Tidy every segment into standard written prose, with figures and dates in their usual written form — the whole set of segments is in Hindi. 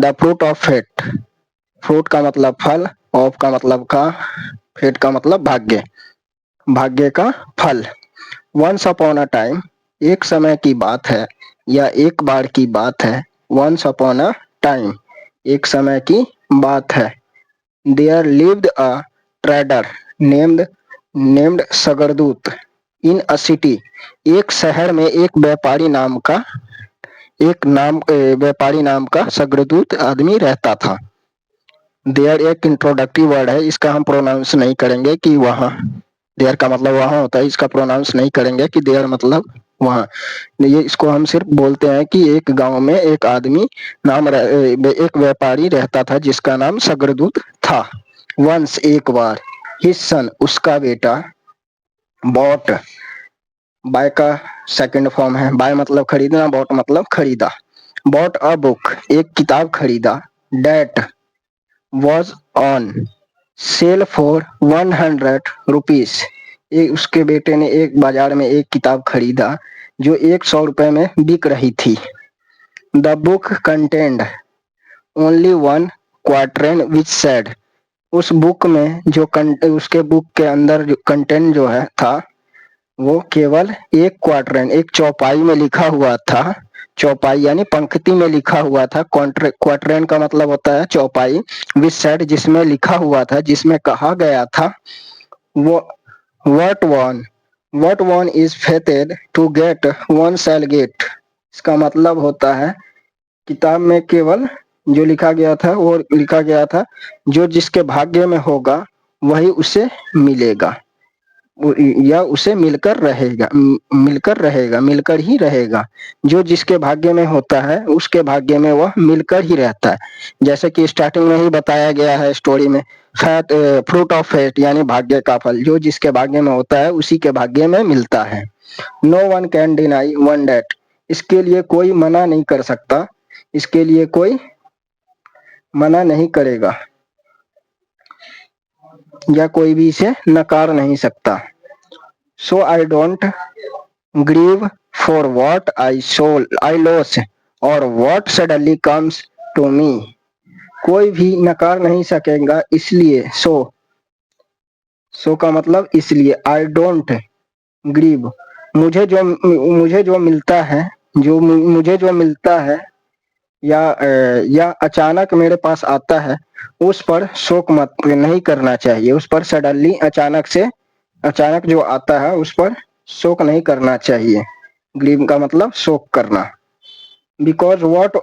The fruit of fate, fruit का मतलब फल, ऑफ का मतलब का, फेट का मतलब भाग्य, भाग्य का फल। वंस अपॉन अ टाइम, एक समय की बात है या एक बार की बात है। वंस अपॉन अ टाइम, एक समय की बात है। There lived a trader named Sagardut in a city, एक शहर में एक व्यापारी नाम का सगरदूत आदमी रहता था। देयर एक इंट्रोडक्टिव वर्ड है, इसका हम प्रोनाउंस नहीं करेंगे कि वहाँ, देयर का मतलब वहाँ होता है, इसका प्रोनाउंस नहीं करेंगे कि देयर मतलब वहाँ। ये इसको हम सिर्फ बोलते हैं कि एक गांव में एक आदमी एक व्यापारी रहता था जिसका नाम सगरदूत था। वंस एक बार, हिज सन उसका बेटा, बॉट, बाय का सेकंड फॉर्म है, बाय मतलब खरीदना, बॉट मतलब खरीदा। बॉट अ बुक, एक किताब खरीदा। That was on sale for 100 rupees, उसके बेटे ने एक बाजार में एक किताब खरीदा जो 100 रुपए में बिक रही थी। The book contained only one quatrain which said, उस बुक में जो उसके बुक के अंदर जो कंटेंट जो है था वो केवल एक क्वार्टरन, एक चौपाई में लिखा हुआ था। चौपाई यानी पंक्ति में लिखा हुआ था। क्वार्टरन का मतलब होता है चौपाई। विच सेड, जिसमें लिखा हुआ था, जिसमें कहा गया था वो what one is fated to get one shall get, इसका मतलब होता है किताब में केवल जो लिखा गया था वो लिखा गया था, जो जिसके भाग्य में होगा वही उसे मिलेगा या उसे मिलकर ही रहेगा। जो जिसके भाग्य में होता है उसके भाग्य में वह मिलकर ही रहता है। जैसे कि स्टार्टिंग में ही बताया गया है स्टोरी में, फ्रूट ऑफ फेट यानी भाग्य का फल, जो जिसके भाग्य में होता है उसी के भाग्य में मिलता है। No one can deny one date, इसके लिए कोई मना नहीं कर सकता, इसके लिए कोई मना नहीं करेगा या कोई भी इसे नकार नहीं सकता। So I don't grieve for what I loss और what suddenly comes to me, कोई भी नकार नहीं सकेगा इसलिए। सो का मतलब इसलिए। आई डोंट ग्रीव, मुझे जो मिलता है, मुझे जो मिलता है या अचानक मेरे पास आता है उस पर शोक मत नहीं करना चाहिए। उस पर सडनली अचानक जो आता है उस पर शोक नहीं करना चाहिए। ग्रीव का मतलब शोक करना। Because what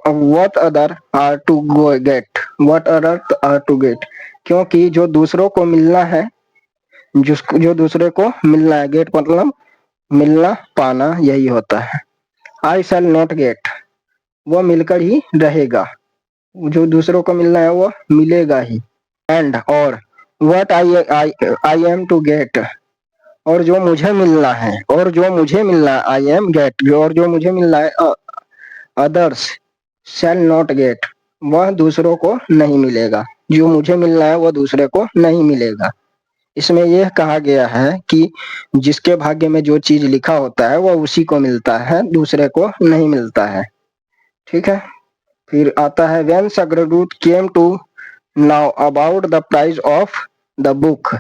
other are to get, क्योंकि जो दूसरों को मिलना है, जो दूसरे को मिलना है, गेट मतलब मिलना पाना यही होता है। आई शैल नॉट गेट, वो मिलकर ही रहेगा, जो दूसरों को मिलना है वो मिलेगा ही। एंड और what I am to get, और जो मुझे मिलना है, आई एम गेट, और जो मुझे मिलना है, अदर्स शैल नॉट गेट, वह दूसरों को नहीं मिलेगा। जो मुझे मिलना है वो दूसरे को नहीं मिलेगा। इसमें यह कहा गया है कि जिसके भाग्य में जो चीज लिखा होता है वो उसी को मिलता है, दूसरे को नहीं मिलता है। ठीक है। फिर आता है when Sagardut came to know about the price of the book,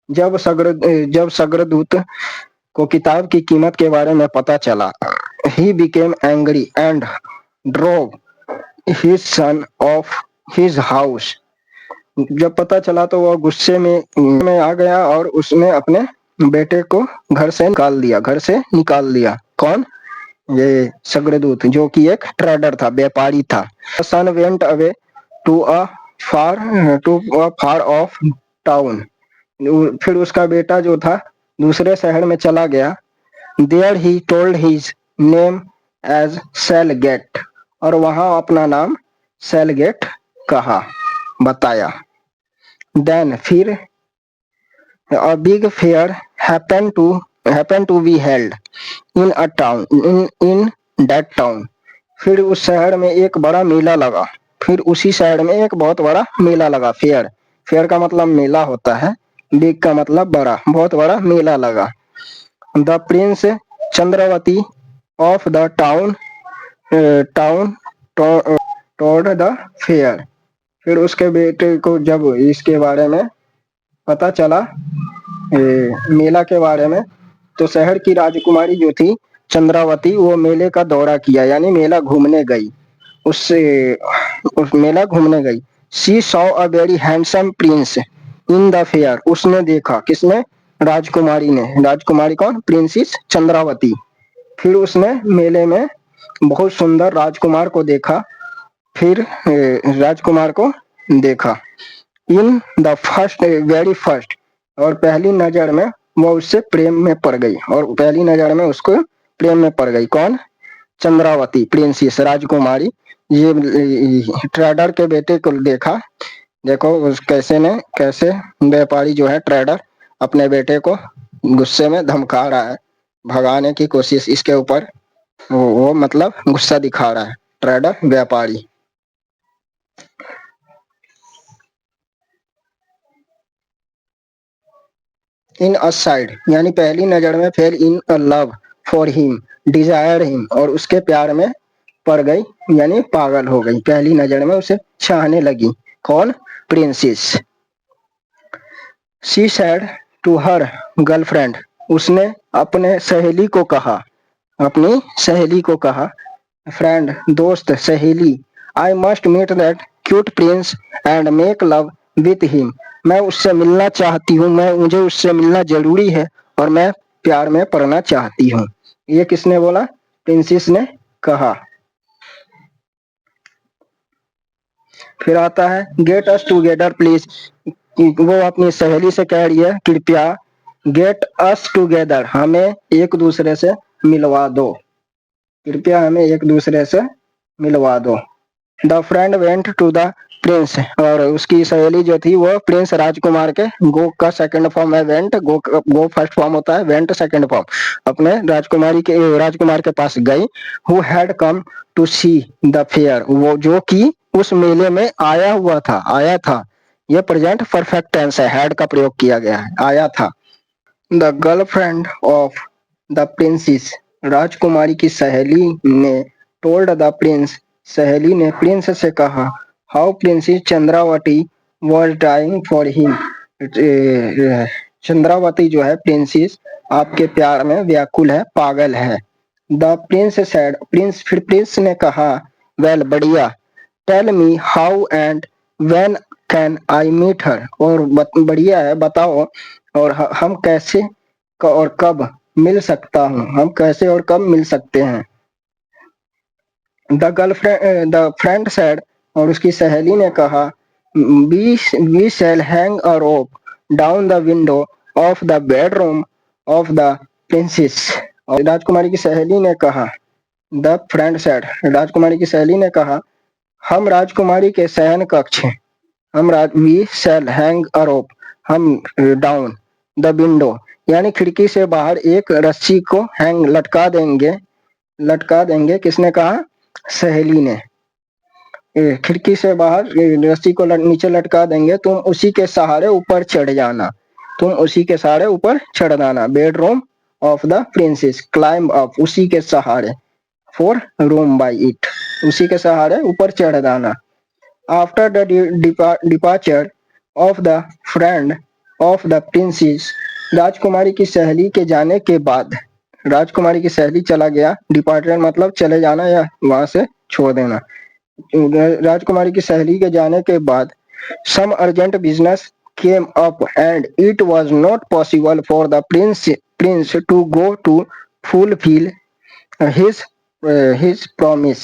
जब सगरदूत को किताब की कीमत के बारे में पता चला। He became angry and drove his son of his house, जब पता चला तो वह गुस्से में आ गया और उसने अपने बेटे को घर से निकाल दिया। कौन? ये सगरदूत, जो कि एक ट्रेडर था, व्यापारी था। Son went away to a far off town, फिर उसका बेटा जो था दूसरे शहर में चला गया। There he told his name as Salgate, और वहां अपना नाम सेलगेट कहा, बताया। देन फिर a big fair happened to be held in a town in that town, फिर उस शहर में एक बड़ा मेला लगा, फिर उसी शहर में एक बहुत बड़ा मेला लगा। फेयर का मतलब मेला होता है, बिग का मतलब बड़ा, बहुत बड़ा मेला लगा। The Prince Chandravati of the town told the fair. फिर उसके बेटे को जब इसके बारे में पता चला, मेला के बारे में, तो शहर की राजकुमारी जो थी चंद्रावती, वो मेले का दौरा किया, यानी मेला घूमने गई। उससे उस मेला घूमने गई। She saw a very handsome Prince in the fair. उसने देखा, किसने? राजकुमारी ने। राजकुमारी कौन? प्रिंसेस चंद्रावती। फिर उसने मेले में बहुत सुंदर राजकुमार को देखा। फिर राजकुमार को देखा in the first, very first, और पहली नजर में वो उससे प्रेम में पड़ गई, और पहली नजर में उसको प्रेम में पड़ गई। कौन? चंद्रावती, प्रिंसेस, राजकुमारी। ये ट्रेडर के बेटे को देखा। देखो उस कैसे व्यापारी जो है ट्रेडर अपने बेटे को गुस्से में धमका रहा है, भगाने की कोशिश इसके ऊपर, वो मतलब गुस्सा दिखा रहा है ट्रेडर, व्यापारी। इन अ साइड, यानी पहली नजर में। फिर in a love for him, desire him, और उसके प्यार में पड़ गई, यानी पागल हो गई, पहली नजर में उसे चाहने लगी। कौन? Princess. She said to her girlfriend. उसने अपने सहेली को कहा, अपनी सहेली को कहा, फ्रेंड, दोस्त, सहेली, I must meet that cute prince and make love with him. मैं उससे मिलना चाहती हूँ, मुझे उससे मिलना जरूरी है, और मैं प्यार में पड़ना चाहती हूँ। ये किसने बोला? प्रिंसेस ने कहा। फिर आता है गेट अस टुगेदर प्लीज। वो अपनी सहेली से कह रही है, कृपया गेट अस टुगेदर, हमें एक दूसरे से मिलवा दो, कृपया हमें एक दूसरे से मिलवा दो। The friend went to the prince, और उसकी सहेली जो थी वो प्रिंस राजकुमार के, गो का सेकंड फॉर्म है वेंट, गो फर्स्ट फॉर्म होता है, वेंट सेकंड फॉर्म, अपने राजकुमार के पास गई। Who had come to see the fair, वो जो कि उस मेले में आया हुआ था, आया था। ये प्रेजेंट परफेक्ट टेंस है, हैड का प्रयोग किया गया है, आया था। The girlfriend of the princess, राजकुमारी की सहेली ने, टोल्ड द प्रिंस, सहेली ने प्रिंस से कहा, how princess Chandravati was dying for him. Chandravati जो है प्रिंसेस आपके प्यार में व्याकुल है, पागल है। द प्रिंस सैड, फिर प्रिंस ने कहा, वेल, बढ़िया, tell me how and when can I meet her, और बढ़िया है, बताओ, और हम कैसे और कब मिल सकता हूँ, हम कैसे और कब मिल सकते हैं। द फ्रेंड सेड, और उसकी सहेली ने कहा, we shall hang a rope down the window of the bedroom of the princess. और राजकुमारी की सहेली ने कहा, द फ्रेंड सेड, राजकुमारी की सहेली ने कहा, हम राजकुमारी के शयन कक्ष, वी शैल हैंग अ रोप, हम डाउन द विंडो, यानी खिड़की से बाहर एक रस्सी को हैंग, लटका देंगे। किसने कहा? सहेली ने। खिड़की से बाहर रस्सी को नीचे लटका देंगे, तुम उसी के सहारे ऊपर चढ़ जाना, तुम उसी के सहारे ऊपर चढ़ जाना। Bedroom of the princess, climb up, उसी के सहारे, फॉर रूम बाई इट, उसी के सहारे ऊपर चढ़ जाना। After the departure of the friend of the princess, राजकुमारी की सहेली के जाने के बाद, राजकुमारी की सहेली चला गया, डिपार्चर मतलब चले जाना या वहां से छोड़ देना। राजकुमारी की सहेली के जाने के बाद, some urgent business came up and it was not possible for the prince to go to fulfill his promise।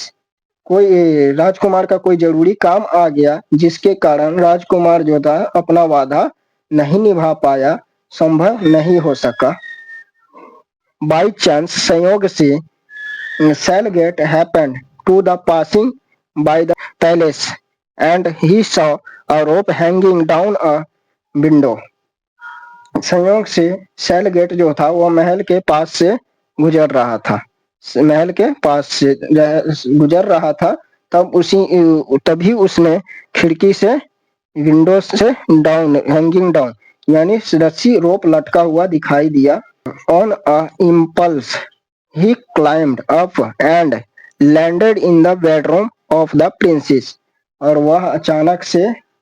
कोई राजकुमार का कोई जरूरी काम आ गया, जिसके कारण राजकुमार जो था अपना वादा नहीं निभा पाया, संभव नहीं हो सका। बाई चांस, संयोग से, Salgate happened to the passing by the palace, and he saw a rope hanging down a window। संयोग से सैलगेट जो था वो महल के पास से गुजर रहा था, महल के पास से गुजर रहा था, तभी उसने खिड़की से, विंडो से डाउन, हैंगिंग डाउन, यानी रस्सी, रोप लटका हुआ दिखाई दिया। On a impulse he climbed up and landed in the bedroom of the princess, और वह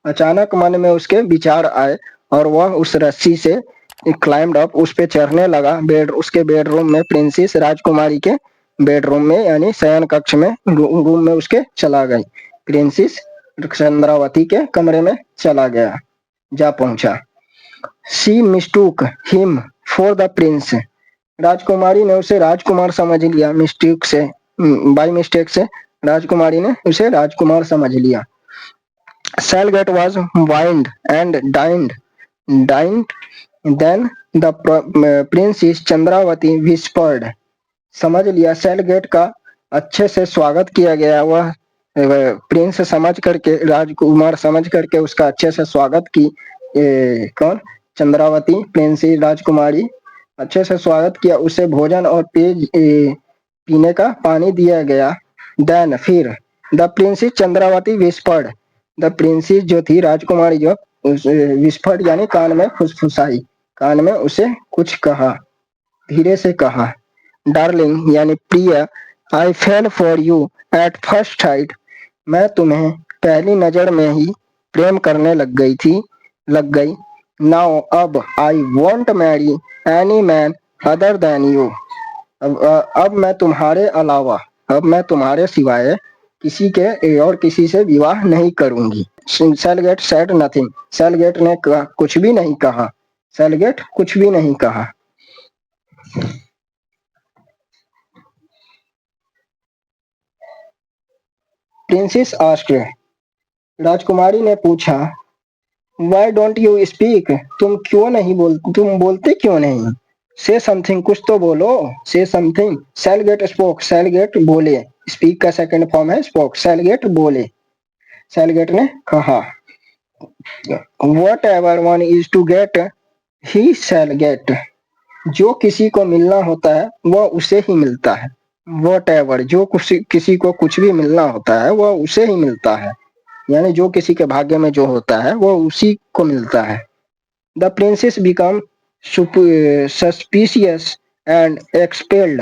अचानक मन में उसके विचार आए और वह उस रस्सी से क्लाइम्ड अप, उस पे चढ़ने लगा उसके बेडरूम में, प्रिंसेस राजकुमारी के बेडरूम में यानी शयन कक्ष में, रूम में उसके चला गई। प्रिंसेस चंद्रावती के कमरे में चला गया, जा पहुंचा। She mistook him for the prince, राजकुमारी ने उसे राजकुमार समझ लिया, मिस्टेक से, बाय मिस्टेक से राजकुमारी ने उसे राजकुमार समझ लिया। Salget was wined and dined. Then the princess Chandravati whispered, समझ लिया, सेलगेट का अच्छे से स्वागत किया गया, वह प्रिंस समझ करके, राजकुमार समझ करके उसका अच्छे से स्वागत की। कौन? चंद्रावती, प्रिंसेस राजकुमारी, अच्छे से स्वागत किया, उसे भोजन और पीने का पानी दिया गया। देन फिर the princess Chandravati whispered, the princess जो थी राजकुमारी, जो विस्पर्ड यानी कान में फुसफुसाई, कान में उसे कुछ कहा, धीरे से कहा। डार्लिंग यानी प्रिय, I fell for you at first sight, मैं तुम्हें पहली नजर में ही प्रेम करने लग गई। नाउ अब I want marry any man other than you, अब मैं तुम्हारे अलावा, अब मैं तुम्हारे सिवाय किसी के और किसी से विवाह नहीं करूंगी। सेलगेट सेड नथिंग, सेलगेट ने कुछ भी नहीं कहा, सेलगेट कुछ भी नहीं कहा। प्रिंसेस आस्क्ड, राजकुमारी ने पूछा, व्हाई डोंट यू स्पीक, तुम बोलते क्यों नहीं? से समथिंग, कुछ तो बोलो, से समथिंग। सेलगेट स्पोक, सेलगेट बोले, स्पीक का सेकंड फॉर्म है स्पोक, सेलगेट बोले, सेलगेट ने कहा। Whatever one is to get he shall gate, जो किसी को मिलना होता है वह उसे ही मिलता है। वट एवर, जो किसी को कुछ भी मिलना होता है वह उसे ही मिलता है, यानी जो किसी के भाग्य में जो होता है वह उसी को मिलता है। The princess become suspicious and expelled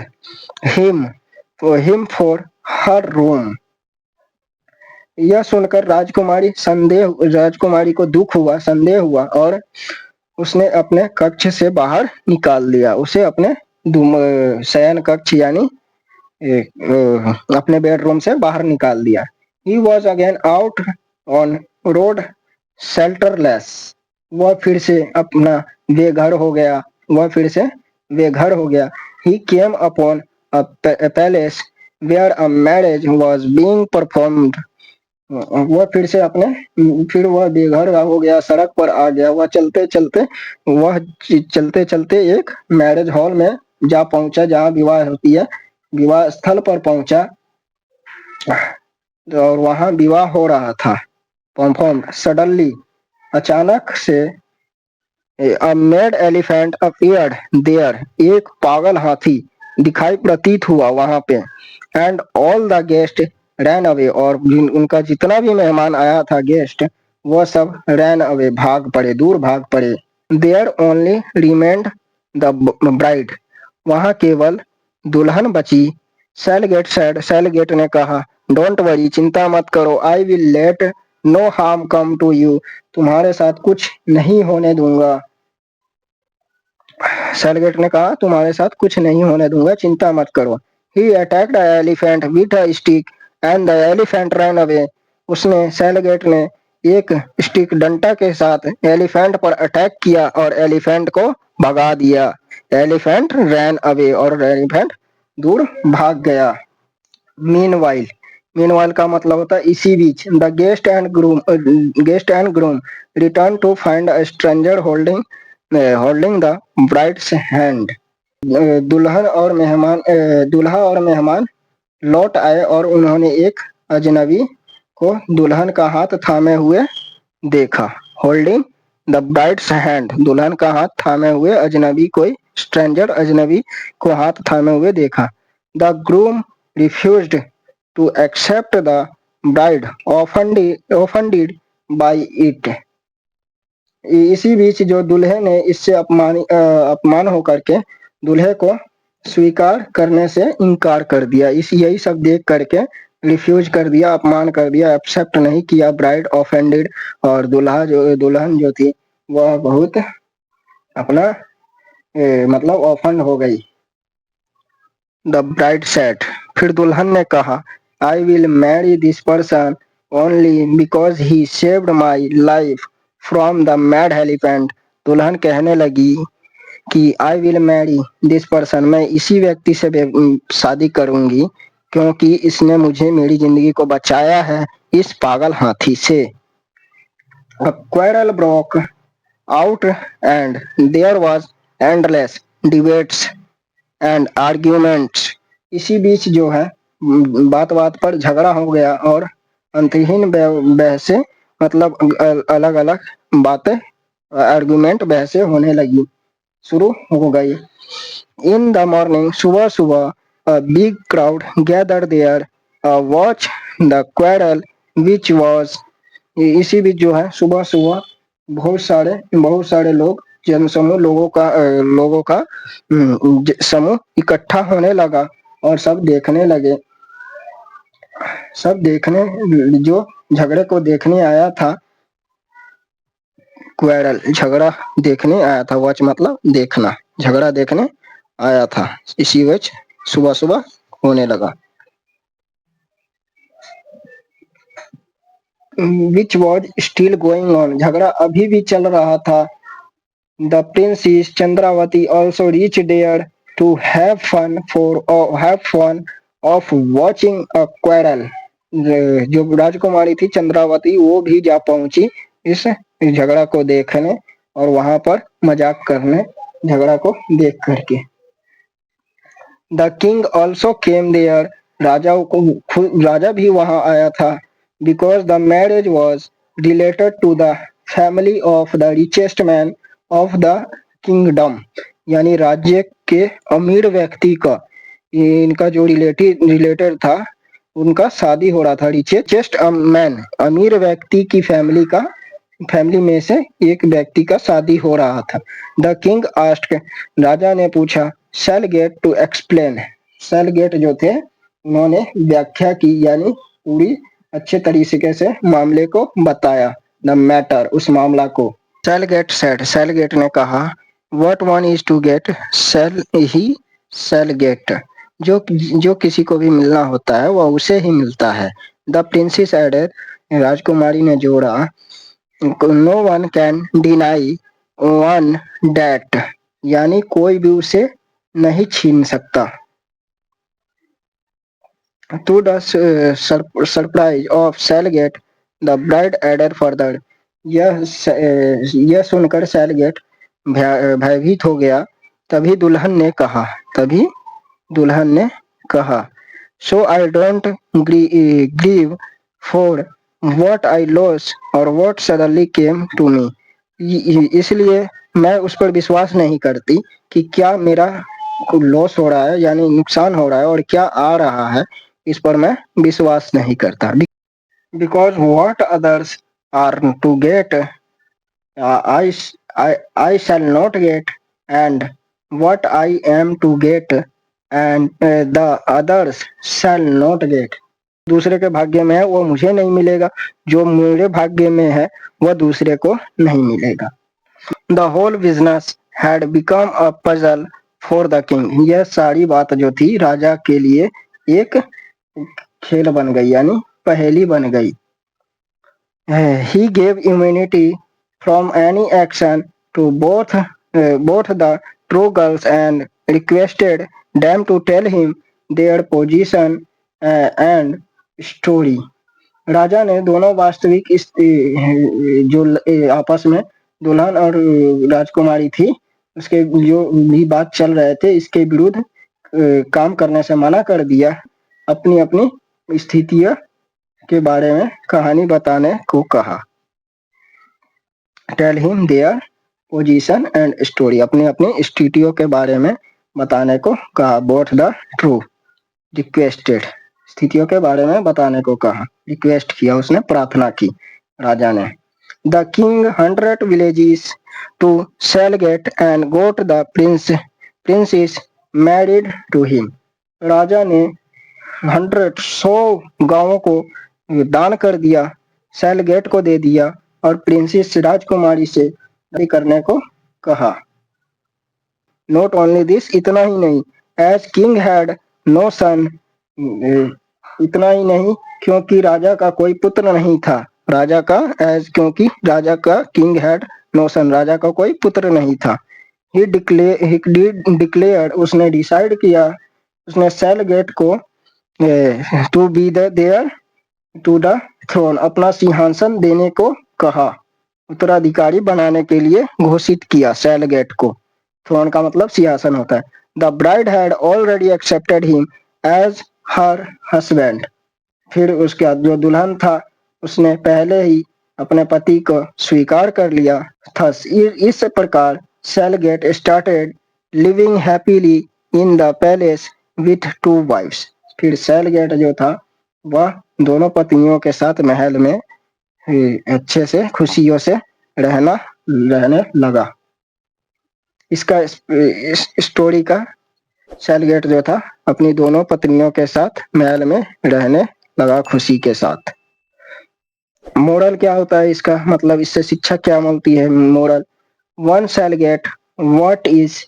him for her room, यह सुनकर राजकुमारी को दुख हुआ, संदेह हुआ और उसने अपने कक्ष से बाहर निकाल दिया, उसे अपने शयन कक्ष यानी अपने बेडरूम से बाहर निकाल दिया। He was again out on road shelterless, वह फिर से अपना बेघर हो गया, वह फिर से बेघर हो गया। He came upon a palace where a marriage was being performed, वह फिर वह बेघर हो गया, सड़क पर आ गया, वह चलते चलते एक मैरिज हॉल में जा पहुंचा, जहाँ विवाह होती है, विवाह स्थल पर पहुंचा और वहां विवाह हो रहा था। परफॉर्म, सडनली, अचानक से, a mad elephant appeared there, एक पागल हाथी दिखाई प्रतीत हुआ वहां पे। And all the guest ran away, और उनका जितना भी मेहमान आया था, गेस्ट, वह सब रैन अवे, भाग पड़े, दूर भाग पड़े। There only remained the bride, वहां केवल दुल्हन बची। सेलगेट सेड, सेलगेट ने कहा, डोंट वरी, चिंता मत करो, I will let no harm come to you, तुम्हारे साथ कुछ नहीं होने दूंगा। सेलगेट ने कहा, तुम्हारे साथ कुछ नहीं होने दूंगा, चिंता मत करो। He attacked the elephant with a stick and the elephant ran away, उसने, सेलगेट ने एक स्टिक, डंटा के साथ एलिफेंट पर अटैक किया और एलिफेंट को भगा दिया। एलिफेंट रैन अवे, और एलिफेंट दूर भाग गया। मीनवाइल, मीनवाइल का मतलब होता है इसी बीच। The guest and groom return to find a stranger holding the bride's hand, दूल्हा और मेहमान लौट आए और उन्होंने एक अजनबी को दुल्हन का हाथ थामे हुए देखा। होल्डिंग द ब्राइड्स हैंड, दुल्हन का हाथ थामे हुए अजनबी, कोई स्ट्रेंजर अजनबी को हाथ थामे हुए देखा। The groom refused to accept the bride offended by it, इसी बीच जो दूल्हे ने इससे अपमान होकर के दूल्हे को स्वीकार करने से इनकार कर दिया। यही सब देख करके रिफ्यूज कर दिया, अपमान कर दिया, एक्सेप्ट नहीं किया। ब्राइड ऑफेंडेड, और दुल्हन जो थी वह बहुत अपना मतलब ऑफेंड हो गई। द ब्राइड सेड, फिर दुल्हन ने कहा, I will marry this person only because he saved my life from the mad elephant. दुल्हन कहने लगी कि I will marry this person, मैं इसी व्यक्ति से शादी करूंगी क्योंकि इसने मुझे मेरी जिंदगी को बचाया है इस पागल हाथी से। A quarrel broke out and there was endless debates and arguments। इसी बीच जो है बात बात पर झगड़ा हो गया और अंतहीन बहसें, मतलब अलग अलग बातें, आर्गुमेंट, बहसें होने लगी, शुरू हो गई। इन द मॉर्निंग, सुबह सुबह, a big crowd gathered there watch the quarrel which was। इसी बीच जो है सुबह सुबह बहुत सारे लोग, जनसमूह लोगों का समूह इकट्ठा होने लगा और सब देखने लगे। सब देखने, जो झगड़े को देखने आया था, क्वेरल झगड़ा देखने आया था, वॉच मतलब देखना, झगड़ा देखने आया था, इसी वजह सुबह सुबह होने लगा। Which was still going on, झगड़ा अभी भी चल रहा था। The princess Chandravati also reach there to have fun of watching a quarrel. जो राजकुमारी थी चंद्रावती, वो भी जा पहुंची इस झगड़ा को देखने और वहां पर मजाक करने, झगड़ा को देख करके। The king also came there, राजा भी वहां आया था। Because the marriage was related to the family of the richest man of the kingdom, यानी राज्य के अमीर व्यक्ति का इनका जो रिलेटेड था, उनका शादी हो रहा था। रिचेस्ट मैन, अमीर व्यक्ति की फैमिली में से एक व्यक्ति का शादी हो रहा था। द किंग आस्क्ड, राजा ने पूछा, Shall Get to explain, Shall gate जो थे उन्होंने व्याख्या की, यानी पूरी अच्छे तरीके से मामले को बताया। द मैटर, उस मामला को। Shall Get said, Shall Get ने कहा, what one is to get Shall gate, जो किसी को भी मिलना होता है वह उसे ही मिलता है। द प्रिंसेस एडेड, राजकुमारी ने जोड़ा, no one can deny one date, यानी कोई भी उसे नहीं छीन सकता। To the surprise of Salgate, the bride added further, यह सुनकर सैलगेट भयभीत हो गया। तभी दुल्हन ने कहा, so I don't grieve for what I loss और what suddenly came to me, इसलिए मैं उस पर विश्वास नहीं करती कि क्या मेरा लॉस हो रहा है, यानी नुकसान हो रहा है, और क्या आ रहा है, इस पर मैं विश्वास नहीं करता। Because what others are to get I shall not get, and what I am to get and the others shall not get, दूसरे के भाग्य में है वो मुझे नहीं मिलेगा, जो मेरे भाग्य में है वह दूसरे को नहीं मिलेगा। The whole business had become a puzzle for the king, यह सारी बात जो थी राजा के लिए एक खेल बन गई, यानी पहेली बन गई। He gave immunity from any action to both the true girls and requested them to tell him their position and story। राजा ने दोनों वास्तविक जो आपस में दुल्हन और राजकुमारी थी, उसके जो भी बात चल रहे थे, इसके विरुद्ध काम करने से मना कर दिया, अपनी अपनी स्थितियों के बारे में कहानी बताने को कहा। Tell him their position and story, अपनी अपनी स्थितियों के बारे में बताने को कहा। बोथ द ट्रू रिक्वेस्टेड, स्थितियों के बारे में बताने को कहा, रिक्वेस्ट किया, उसने प्रार्थना की राजा ने। The king 100 villages to Shalgate and got the princess married to him, राजा ने 100 गांवों को दान कर दिया, सेलगेट को दे दिया और प्रिंसेस राजकुमारी से शादी करने को कहा। नॉट ओनली दिस, इतना ही नहीं, एज किंग हैड नो सन, इतना ही नहीं क्योंकि राजा का कोई पुत्र नहीं था। राजा का क्योंकि राजा का किंग हैड नो सन, राजा का कोई पुत्र नहीं था। ही डिक्लेयर्ड, उसने डिसाइड किया, उसने सेलगेट को to be there to the throne, अपना सिंहासन देने को कहा, उत्तराधिकारी बनाने के लिए घोषित किया सेलगेट को। थ्रोन का मतलब सिंहासन होता है। The bride had already accepted him as her husband, फिर उसके बाद जो दुल्हन था उसने पहले ही अपने पति को स्वीकार कर लिया था। इस प्रकार Salgate started living happily in the palace with 2 wives, फिर सेलगेट जो था वह दोनों पत्नियों के साथ महल में अच्छे से खुशियों से रहने लगा। इसका इस स्टोरी का सेलगेट जो था अपनी दोनों पत्नियों के साथ महल में रहने लगा खुशी के साथ। मोरल क्या होता है इसका, मतलब इससे शिक्षा क्या मिलती है? Moral, one shall get what is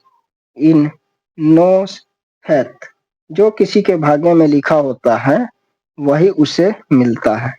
in नोस हैथ, जो किसी के भाग्य में लिखा होता है वही उसे मिलता है।